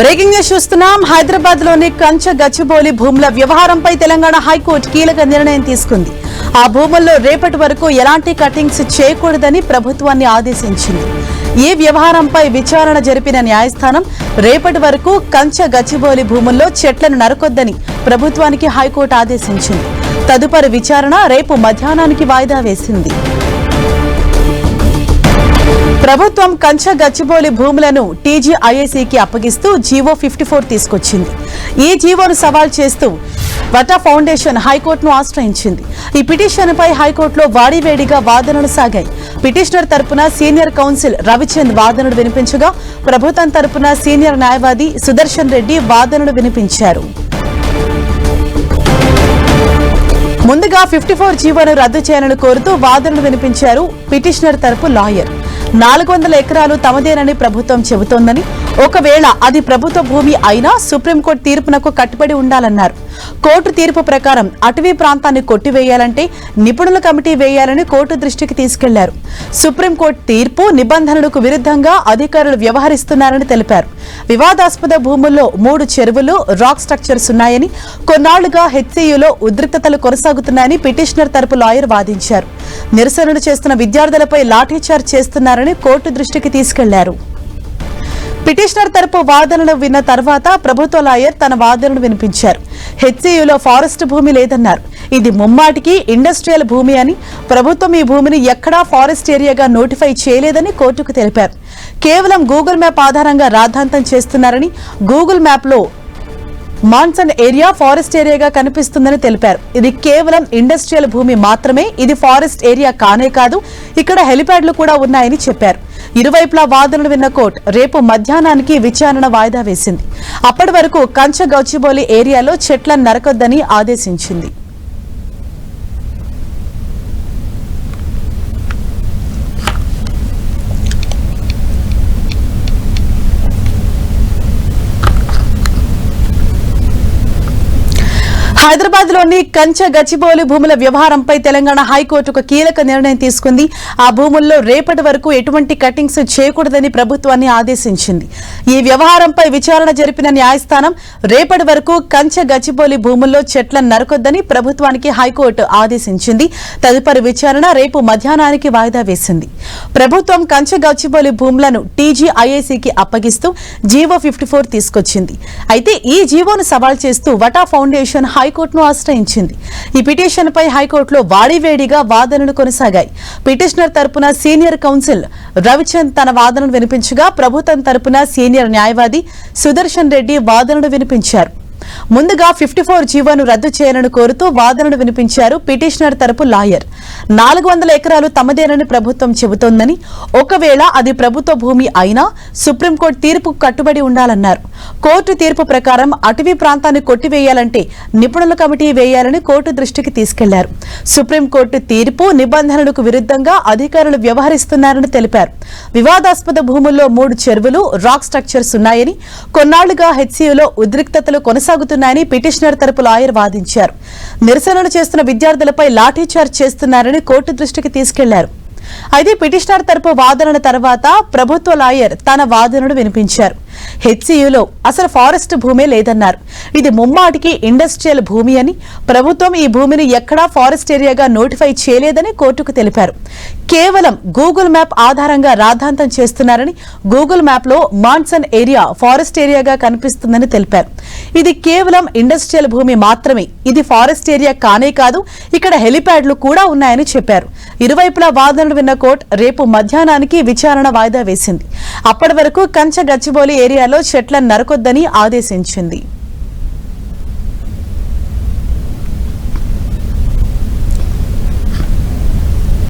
Breaking news చూస్తున్నాం. హైదరాబాద్ లోని కంచ గచ్చిబౌలి భూముల వ్యవహారంపై తెలంగాణ హైకోర్టు కీలక నిర్ణయం తీసుకుంది. ఆ భూముల్లో రేపటి వరకు ఎలాంటి కటింగ్స్ చేయకూడదని ప్రభుత్వాన్ని ఆదేశించింది. ఈ వ్యవహారంపై విచారణ జరిపిన న్యాయస్థానం రేపటి వరకు కంచ గచ్చిబౌలి భూముల్లో చెట్లను నరకొద్దని ప్రభుత్వానికి హైకోర్టు ఆదేశించింది. తదుపరి విచారణ రేపు మధ్యాహ్నానికి వాయిదా వేసింది. ప్రభుత్వం కంచ గచ్చిబౌలి భూములను టీజీఐఏసీకి అప్పగిస్తూ జీవో 54 తీసుకొచ్చింది. ఈ జీవోను సవాల్ చేస్తూ వటా ఫౌండేషన్ హైకోర్టును ఆశ్రయించింది. ఈ పిటిషన్పై హైకోర్టులో వాడివేడిగా వాదనలు సాగాయి. పిటిషనర్ తరపున సీనియర్ కౌన్సిల్ రవిచంద్ వాదనలు వినిపించగా, ప్రభుత్వం తరపున సీనియర్ న్యాయవాది సుదర్శన్ రెడ్డి వాదనలు వినిపించారు. ముందుగా 54 జీవోను రద్దు చేయాలని కోరుతూ వాదనలు వినిపించారు పిటిషనర్ తరపు లాయర్. 400 ఎకరాలు తమదేనని ప్రభుత్వం చెబుతోందని, ఒకవేళ అది ప్రభుత్వ భూమి అయినా సుప్రీంకోర్టు తీర్పునకు కట్టుబడి ఉండాలన్నారు. కోర్టు తీర్పు ప్రకారం అటవీ ప్రాంతాన్ని కొట్టివేయాలంటే నిపుణుల కమిటీ వేయాలని కోర్టు దృష్టికి తీసుకెళ్లారు. సుప్రీంకోర్టు తీర్పు నిబంధనలకు విరుద్ధంగా అధికారులు వ్యవహరిస్తున్నారని తెలిపారు. వివాదాస్పద భూముల్లో 3 చెరువులు, రాక్ స్ట్రక్చర్స్ ఉన్నాయని, కొన్నాళ్లుగా హెచ్సీయూలో ఉద్రిక్తతలు కొనసాగుతున్నాయని పిటిషనర్ తరపు లాయర్ వాదించారు. నిరసనలు చేస్తున్న విద్యార్థులపై లాఠీచార్జ్ చేస్తున్నారని కోర్టు దృష్టికి తీసుకెళ్లారు. పిటిషనర్ తరపు వాదనలు విన్న తర్వాత ప్రభుత్వ లాయర్ తన వాదనను వినిపించారు. హెచ్సీయూలో ఫారెస్ట్ భూమి లేదన్నారు. ఇది ముమ్మాటికి ఇండస్ట్రియల్ భూమి అని, ప్రభుత్వం ఈ భూమిని ఎక్కడా ఫారెస్ట్ ఏరియాగా నోటిఫై చేయలేదని కోర్టుకు తెలిపారు. కేవలం గూగుల్ మ్యాప్ ఆధారంగా రాద్ధాంతం చేస్తున్నారని, గూగుల్ మ్యాప్లో మాన్సన్ ఏరియా ఫారెస్ట్ ఏరియాగా కనిపిస్తుందని తెలిపారు. ఇది కేవలం ఇండస్ట్రియల్ భూమి మాత్రమే, ఇది ఫారెస్ట్ ఏరియా కానే కాదు, ఇక్కడ హెలిప్యాడ్లు కూడా ఉన్నాయని చెప్పారు. ఇరువైపులా వాదనలు విన్న కోర్టు రేపు మధ్యాహ్నానికి విచారణ వాయిదా వేసింది. అప్పటి వరకు కంచ గచ్చిబౌలి ఏరియాలో చెట్లను నరకొద్దని ఆదేశించింది. హైదరాబాద్ లోని కంచ గచ్చిబౌలి భూముల వ్యవహారంపై తెలంగాణ హైకోర్టు ఒక కీలక నిర్ణయం తీసుకుంది. ఆ భూముల్లో రేపటి వరకు ఎటువంటి కటింగ్స్ చేయకూడదని ప్రభుత్వాన్ని ఆదేశించింది. ఈ వ్యవహారంపై విచారణ జరిపిన న్యాయస్థానం రేపటి వరకు కంచ గచ్చిబౌలి భూముల్లో చెట్లను నరకొద్దని ప్రభుత్వానికి హైకోర్టు ఆదేశించింది. తదుపరి విచారణ రేపు మధ్యాహ్నానికి వాయిదా వేసింది. ప్రభుత్వం కంచ గచ్చిబౌలి భూములను టీజీఐఏసీకి అప్పగిస్తూ జీవో 54 తీసుకొచ్చింది. అయితే ఈ జీవోను సవాల్ చేస్తూ వటా ఫౌండేషన్ హైకోర్టును ఆశ్రయించింది. ఈ పిటిషన్పై హైకోర్టులో వాడివేడిగా వాదనలు కొనసాగాయి. పిటిషనర్ తరపున సీనియర్ కౌన్సిల్ రవిచంద్ తన వాదనను వినిపించగా, ప్రభుత్వం తరపున సీనియర్ న్యాయవాది సుదర్శన్ రెడ్డి వాదనలు వినిపించారు. ముందుగా 54 జీవోను రద్దు చేయాలని కోరుతూ వాదనలు వినిపించారు పిటిషనర్ తరపు లాయర్. 400 ఎకరాలు తమదేనని ప్రభుత్వం చెబుతోందని, ఒకవేళ అది ప్రభుత్వ భూమి అయినా సుప్రీంకోర్టు తీర్పుకు కట్టుబడి ఉండాలన్నారు. కోర్టు తీర్పు ప్రకారం అటవీ ప్రాంతాన్ని కొట్టివేయాలంటే నిపుణుల కమిటీ వేయాలని కోర్టు దృష్టికి తీసుకెళ్లారు. సుప్రీంకోర్టు తీర్పు నిబంధనలకు విరుద్ధంగా అధికారులు వ్యవహరిస్తున్నారని తెలిపారు. వివాదాస్పద భూముల్లో 3 చెరువులు, రాక్ స్ట్రక్చర్స్ ఉన్నాయని, కొన్నాళ్లుగా హెచ్సీయూలో ఉద్రిక్తతలు కొనసాగుతున్నాయని పిటిషనర్ తరపు లాయర్ వాదించారు. నిరసనలు చేస్తున్న విద్యార్థులపై లాఠీచార్జ్ చేస్తున్నారని కోర్టు దృష్టికి తీసుకెళ్లారు. అయితే పిటిషనర్ తరపు వాదనల తర్వాత ప్రభుత్వ లాయర్ తన వాదనను వినిపించారు. హెచ్సీయూలో అసలు ఫారెస్ట్ భూమే లేదన్నారు. ఇది ముమ్మాటికి ఇండస్ట్రియల్ భూమి అని, ప్రభుత్వం ఈ భూమిని ఎక్కడా ఫారెస్ట్ ఏరియాగా నోటిఫై చేయలేదని కోర్టుకు తెలిపారు. కేవలం గూగుల్ మ్యాప్ ఆధారంగా రాద్ధాంతం చేస్తున్నారని, గూగుల్ మ్యాప్లో మాన్సన్ ఏరియా ఫారెస్ట్ ఏరియాగా కనిపిస్తుందని తెలిపారు. ఇది కేవలం ఇండస్ట్రియల్ భూమి మాత్రమే, ఇది ఫారెస్ట్ ఏరియా కానే కాదు, ఇక్కడ హెలిప్యాడ్లు కూడా ఉన్నాయని చెప్పారు. ఇరువైపులా వాదనలు విన్న కోర్టు రేపు మధ్యాహ్నానికి విచారణ వాయిదా వేసింది. అప్పటి వరకు కంచ గచ్చిబౌలి ఏరియాలో చెట్లను నరకొద్దని ఆదేశించింది.